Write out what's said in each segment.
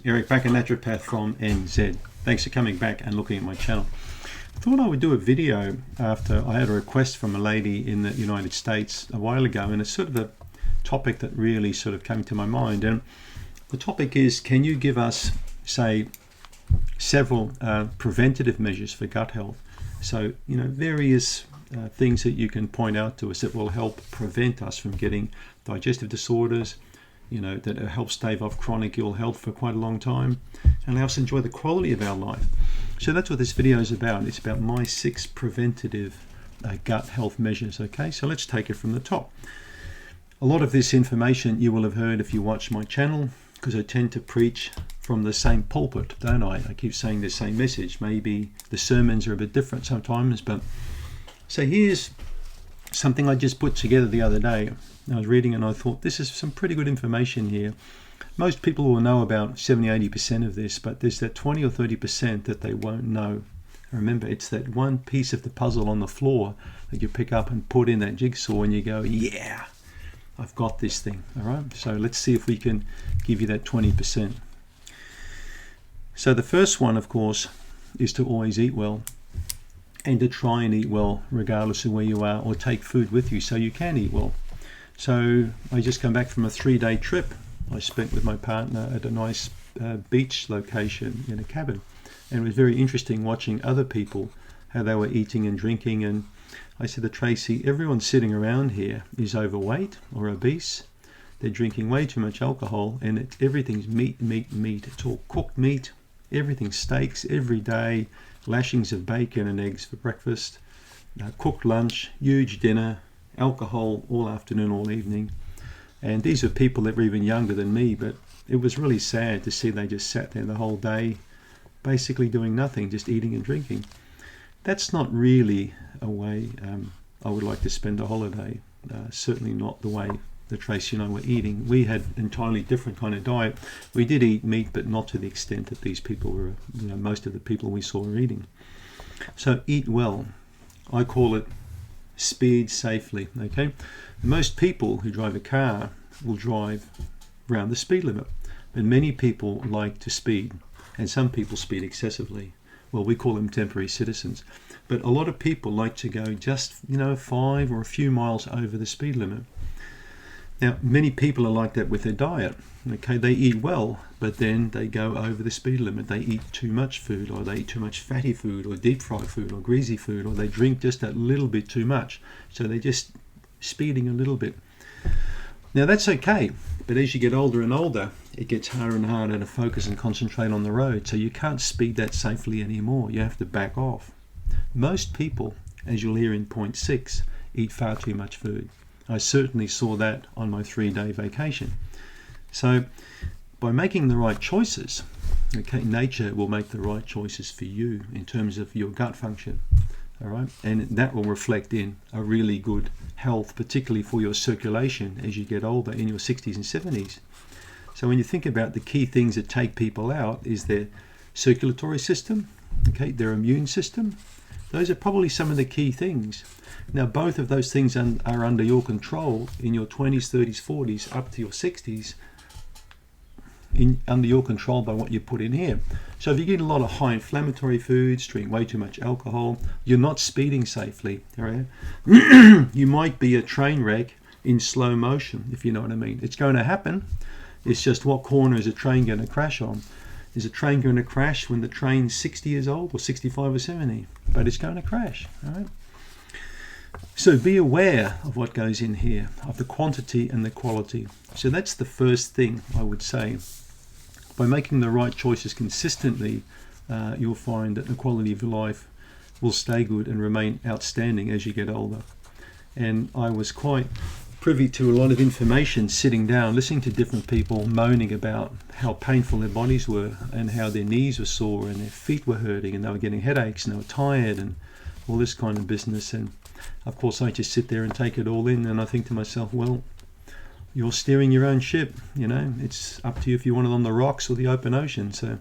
Eric Bakker, naturopath from NZ. Thanks for coming back and looking at my channel. I thought I would do a video after I had a request from a lady in the United States a while ago, and it's sort of a topic that really sort of came to my mind. And the topic is, can you give us, say, several preventative measures for gut health? So, various things that you can point out to us that will help prevent us from getting digestive disorders, that help stave off chronic ill health for quite a long time and allow us to enjoy the quality of our life. So that's what this video is about. It's about my 6 preventative gut health measures. Okay, so let's take it from the top. A lot of this information you will have heard if you watch my channel, because I tend to preach from the same pulpit, don't I? I keep saying the same message. Maybe the sermons are a bit different sometimes, but so here's something I just put together the other day. I was reading and I thought, this is some pretty good information here. Most people will know about 70-80% of this, but there's that 20 or 30% that they won't know. Remember, it's that one piece of the puzzle on the floor that you pick up and put in that jigsaw and you go, yeah, I've got this thing. All right, so let's see if we can give you that 20%. So the first one, of course, is to always eat well, and to try and eat well regardless of where you are, or take food with you so you can eat well. So I just come back from a 3-day trip I spent with my partner at a nice beach location in a cabin, and it was very interesting watching other people, how they were eating and drinking. And I said to Tracy, everyone sitting around here is overweight or obese. They're drinking way too much alcohol, and everything's meat. It's all cooked meat, everything's steaks every day, lashings of bacon and eggs for breakfast, cooked lunch, huge dinner, alcohol all afternoon, all evening. And these are people that were even younger than me, but it was really sad to see they just sat there the whole day basically doing nothing, just eating and drinking. That's not really a way I would like to spend a holiday. Certainly not the way that Tracy and I were eating. We had an entirely different kind of diet. We did eat meat, but not to the extent that these people were, most of the people we saw were eating. So eat well. I call it speed safely. Okay, most people who drive a car will drive around the speed limit, but many people like to speed, and some people speed excessively. Well, we call them temporary citizens, but a lot of people like to go just 5 or a few miles over the speed limit. Now, many people are like that with their diet. Okay, they eat well, but then they go over the speed limit. They eat too much food, or they eat too much fatty food, or deep fried food, or greasy food, or they drink just a little bit too much. So they're just speeding a little bit. Now that's okay, but as you get older and older, it gets harder and harder to focus and concentrate on the road. So you can't speed that safely anymore. You have to back off. Most people, as you'll hear in point 6, eat far too much food. I certainly saw that on my 3-day vacation. So by making the right choices, okay, nature will make the right choices for you in terms of your gut function. All right, and that will reflect in a really good health, particularly for your circulation as you get older, in your 60s and 70s. So when you think about the key things that take people out, is their circulatory system, okay, their immune system. Those are probably some of the key things. Now, both of those things are under your control in your 20s, 30s, 40s, up to your 60s, under your control by what you put in here. So if you eat a lot of high inflammatory foods, drink way too much alcohol, you're not speeding safely. Right? You might be a train wreck in slow motion, if you know what I mean. It's going to happen. It's just, what corner is a train going to crash on? Is a train going to crash when the train's 60 years old, or 65 or 70? But it's going to crash. All right? So be aware of what goes in here, of the quantity and the quality. So that's the first thing I would say. By making the right choices consistently, you'll find that the quality of your life will stay good and remain outstanding as you get older. And I was quite privy to a lot of information, sitting down, listening to different people moaning about how painful their bodies were, and how their knees were sore and their feet were hurting, and they were getting headaches and they were tired, and all this kind of business. And of course I just sit there and take it all in, and I think to myself, well, you're steering your own ship. It's up to you if you want it on the rocks or the open ocean. So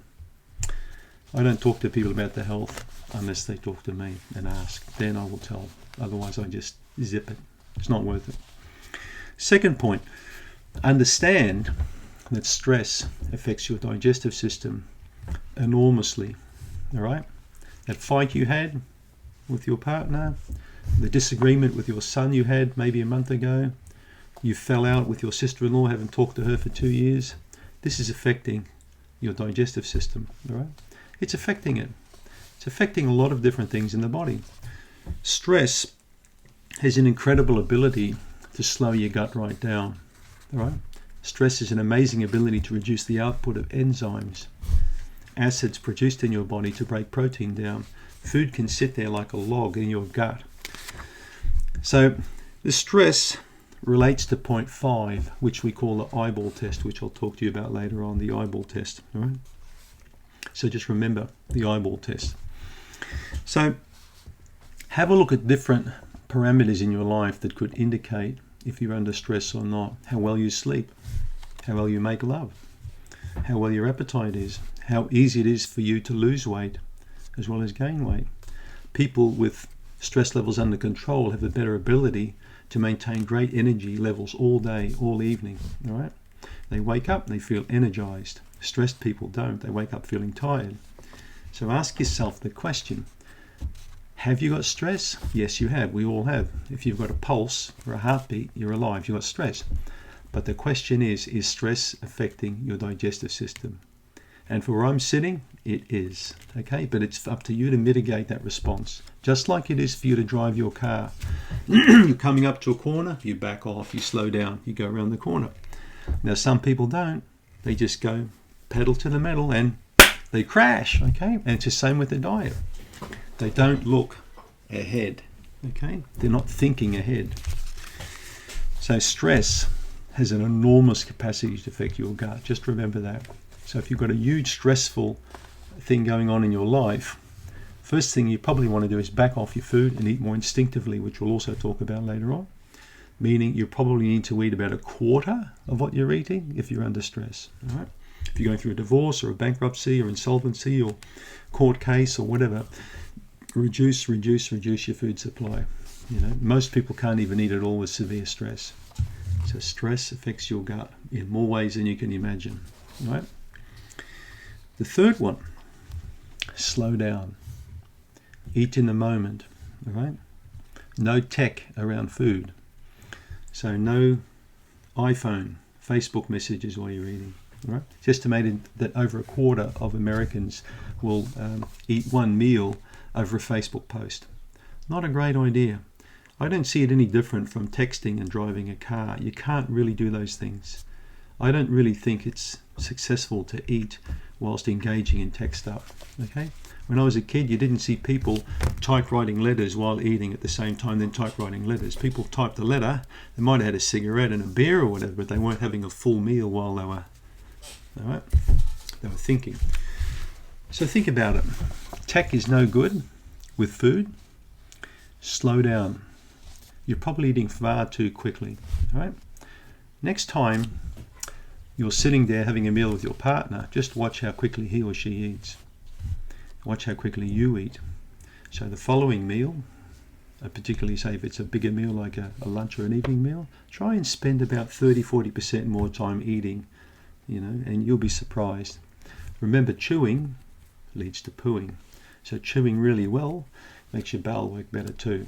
I don't talk to people about their health unless they talk to me and ask. Then I will tell. Otherwise I just zip it. It's not worth it. Second point, understand that stress affects your digestive system enormously. All right? That fight you had with your partner, the disagreement with your son you had maybe a month ago, you fell out with your sister-in-law, haven't talked to her for 2 years. This is affecting your digestive system. All right? It's affecting it. It's affecting a lot of different things in the body. Stress has an incredible ability to slow your gut right down. All right? Stress has an amazing ability to reduce the output of enzymes, acids produced in your body to break protein down. Food can sit there like a log in your gut. So the stress relates to point 5, which we call the eyeball test, which I'll talk to you about later on, the eyeball test. All right? So just remember the eyeball test. So have a look at different parameters in your life that could indicate if you're under stress or not. How well you sleep, how well you make love, how well your appetite is, how easy it is for you to lose weight as well as gain weight. People with stress levels under control have a better ability to maintain great energy levels all day, all evening. All right? They wake up and they feel energized. Stressed people don't. They wake up feeling tired. So ask yourself the question, have you got stress? Yes, you have. We all have. If you've got a pulse or a heartbeat, you're alive. You've got stress. But the question is stress affecting your digestive system? And for where I'm sitting, it is. Okay? But it's up to you to mitigate that response. Just like it is for you to drive your car. You're coming up to a corner, you back off, you slow down, you go around the corner. Now, some people don't. They just go pedal to the metal and they crash. Okay? And it's the same with the diet. They don't look ahead, okay? They're not thinking ahead. So stress has an enormous capacity to affect your gut. Just remember that. So if you've got a huge stressful thing going on in your life, first thing you probably want to do is back off your food and eat more instinctively, which we'll also talk about later on. Meaning you probably need to eat about a quarter of what you're eating if you're under stress. All right? If you're going through a divorce or a bankruptcy or insolvency or court case or whatever, reduce your food supply. You know, most people can't even eat at all with severe stress. So stress affects your gut in more ways than you can imagine. Right? The third one, slow down. Eat in the moment. All right? No tech around food. So no iPhone, Facebook messages while you're eating. All right? It's estimated that over a quarter of Americans will eat one meal over a Facebook post. Not a great idea. I don't see it any different from texting and driving a car. You can't really do those things. I don't really think it's successful to eat whilst engaging in tech stuff. Okay? When I was a kid, you didn't see people typewriting letters while eating at the same time, then typewriting letters. People typed a letter, they might have had a cigarette and a beer or whatever, but they weren't having a full meal while they were, all right? They were thinking. So think about it. Tech is no good with food. Slow down. You're probably eating far too quickly. All right? Next time you're sitting there having a meal with your partner, just watch how quickly he or she eats. Watch how quickly you eat. So the following meal, particularly say if it's a bigger meal like a lunch or an evening meal, try and spend about 30-40% more time eating, and you'll be surprised. Remember, chewing leads to pooing. So chewing really well makes your bowel work better too.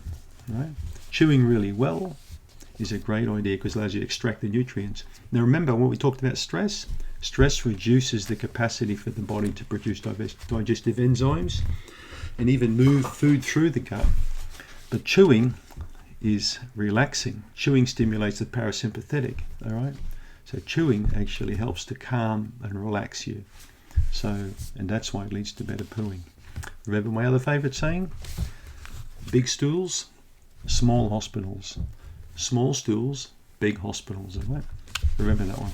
Right? Chewing really well is a great idea because it allows you to extract the nutrients. Now remember when we talked about stress, stress reduces the capacity for the body to produce digestive enzymes and even move food through the gut. But chewing is relaxing. Chewing stimulates the parasympathetic, all right? So chewing actually helps to calm and relax you. And that's why it leads to better pooing. Remember my other favorite saying? Big stools, small hospitals. Small stools, big hospitals, all right? Remember that one.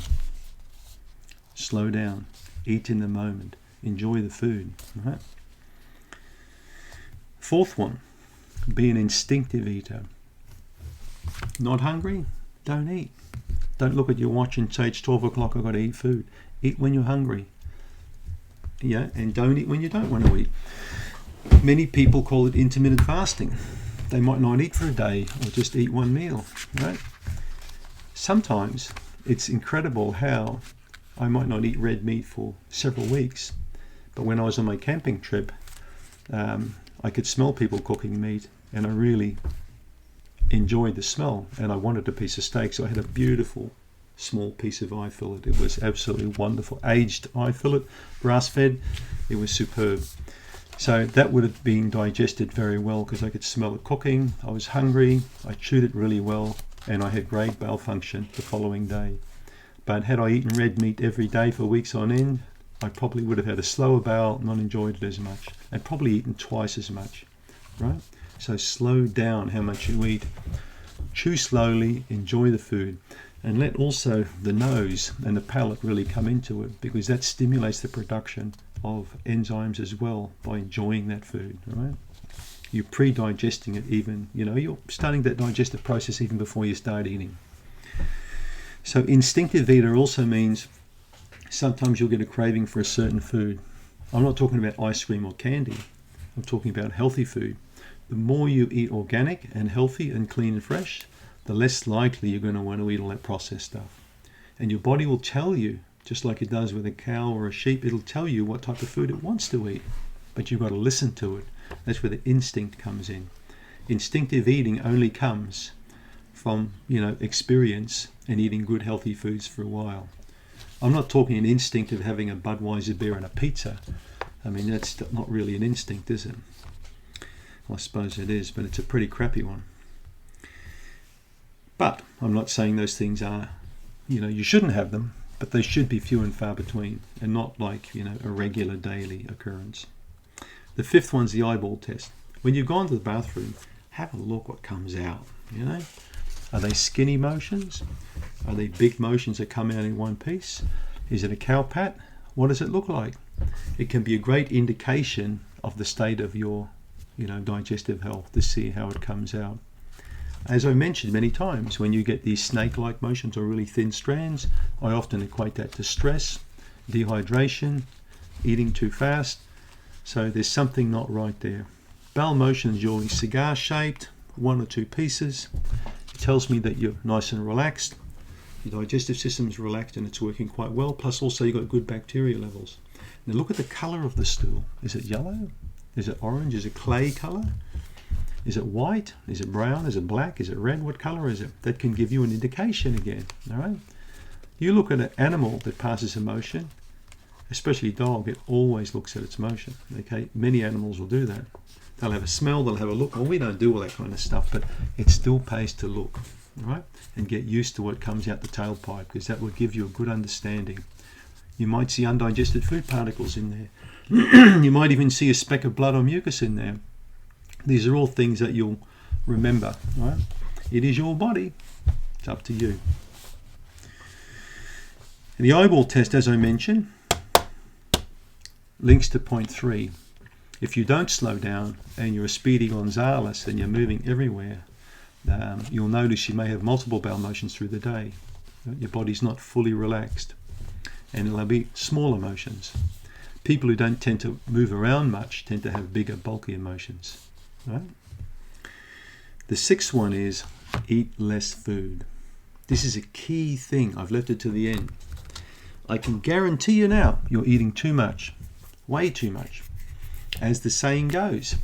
Slow down, eat in the moment, enjoy the food, all right? Fourth one, be an instinctive eater. Not hungry? Don't eat. Don't look at your watch and say it's 12 o'clock, I've got to eat food. Eat when you're hungry. Yeah, and don't eat when you don't want to eat. Many people call it intermittent fasting. They might not eat for a day or just eat one meal, right? Sometimes it's incredible how I might not eat red meat for several weeks, but when I was on my camping trip, I could smell people cooking meat, and I really enjoyed the smell, and I wanted a piece of steak, so I had a beautiful small piece of eye fillet. It was absolutely wonderful. Aged eye fillet, grass-fed. It was superb. So that would have been digested very well because I could smell it cooking. I was hungry. I chewed it really well, and I had great bowel function the following day. But had I eaten red meat every day for weeks on end, I probably would have had a slower bowel, not enjoyed it as much, and probably eaten twice as much, right? So slow down how much you eat. Chew slowly, enjoy the food, and let also the nose and the palate really come into it, because that stimulates the production of enzymes as well by enjoying that food, right? You're pre-digesting it even, you're starting that digestive process even before you start eating. So instinctive eater also means sometimes you'll get a craving for a certain food. I'm not talking about ice cream or candy. I'm talking about healthy food. The more you eat organic and healthy and clean and fresh, the less likely you're going to want to eat all that processed stuff. And your body will tell you, just like it does with a cow or a sheep, it'll tell you what type of food it wants to eat. But you've got to listen to it. That's where the instinct comes in. Instinctive eating only comes from, experience and eating good healthy foods for a while. I'm not talking an instinct of having a Budweiser beer and a pizza. I mean, that's not really an instinct, is it? Well, I suppose it is, but it's a pretty crappy one. But I'm not saying those things are, you shouldn't have them, but they should be few and far between, and not like, a regular daily occurrence. The fifth one's the eyeball test. When you've gone to the bathroom, have a look what comes out, Are they skinny motions? Are they big motions that come out in one piece? Is it a cow pat? What does it look like? It can be a great indication of the state of your, digestive health to see how it comes out. As I mentioned many times, when you get these snake-like motions or really thin strands, I often equate that to stress, dehydration, eating too fast. So there's something not right there. Bowel motions usually cigar-shaped, 1 or 2 pieces. It tells me that you're nice and relaxed. Your digestive system's relaxed and it's working quite well. Plus also you've got good bacteria levels. Now look at the colour of the stool. Is it yellow? Is it orange? Is it clay colour? Is it white? Is it brown? Is it black? Is it red? What colour is it? That can give you an indication again. All right. You look at an animal that passes a motion, especially a dog, it always looks at its motion. Okay. Many animals will do that. They'll have a smell, they'll have a look. Well, we don't do all that kind of stuff, but it still pays to look, all right? And get used to what comes out the tailpipe, because that will give you a good understanding. You might see undigested food particles in there. You might even see a speck of blood or mucus in there. These are all things that you'll remember, right? It is your body. It's up to you. And the eyeball test, as I mentioned, links to point 3. If you don't slow down and you're a speedy Gonzales and you're moving everywhere, you'll notice you may have multiple bowel motions through the day. Your body's not fully relaxed, and it'll be smaller motions. People who don't tend to move around much tend to have bigger, bulkier motions. Right? The 6th one is eat less food. This is a key thing. I've left it to the end. I can guarantee you now you're eating too much, way too much. As the saying goes,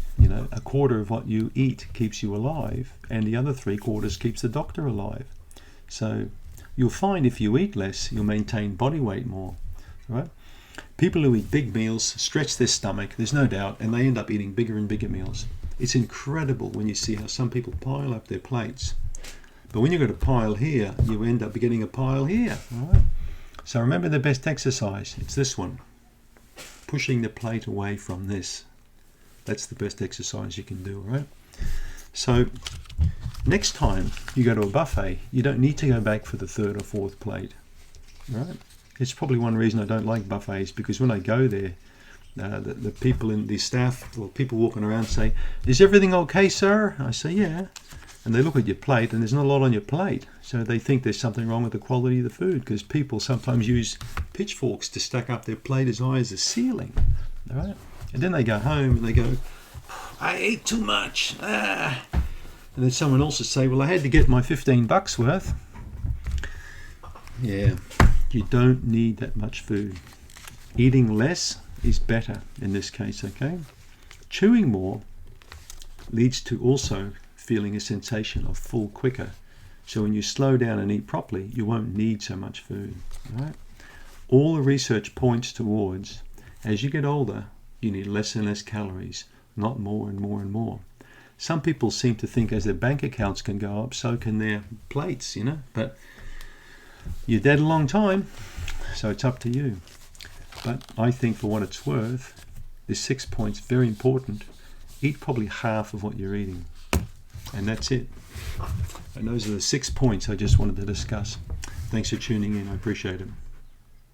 a quarter of what you eat keeps you alive, and the other 3/4 keeps the doctor alive. So you'll find if you eat less, you'll maintain body weight more. Right? People who eat big meals stretch their stomach, there's no doubt, and they end up eating bigger and bigger meals. It's incredible when you see how some people pile up their plates. But when you've got a pile here, you end up getting a pile here. All right? So remember the best exercise. It's this one. Pushing the plate away from this. That's the best exercise you can do, right? So next time you go to a buffet, you don't need to go back for the 3rd or 4th plate, right? It's probably one reason I don't like buffets, because when I go there, the people in the staff or people walking around say, "Is everything okay, sir?" I say, "Yeah." And they look at your plate and there's not a lot on your plate. So they think there's something wrong with the quality of the food, because people sometimes use pitchforks to stack up their plate as high as the ceiling. All right? And then they go home and they go, "I ate too much." And then someone else will say, "Well, I had to get my $15 worth." Yeah, You don't need that much food. Eating less is better in this case, okay? Chewing more leads to also feeling a sensation of full quicker. So when you slow down and eat properly, you won't need so much food, right? All the research points towards, as you get older, you need less and less calories, not more and more and more. Some people seem to think as their bank accounts can go up, so can their plates, but you're dead a long time, so it's up to you. But I think for what it's worth, this 6 points very important. Eat probably half of what you're eating, and that's it. And those are the 6 points I just wanted to discuss. Thanks for tuning in. I appreciate it.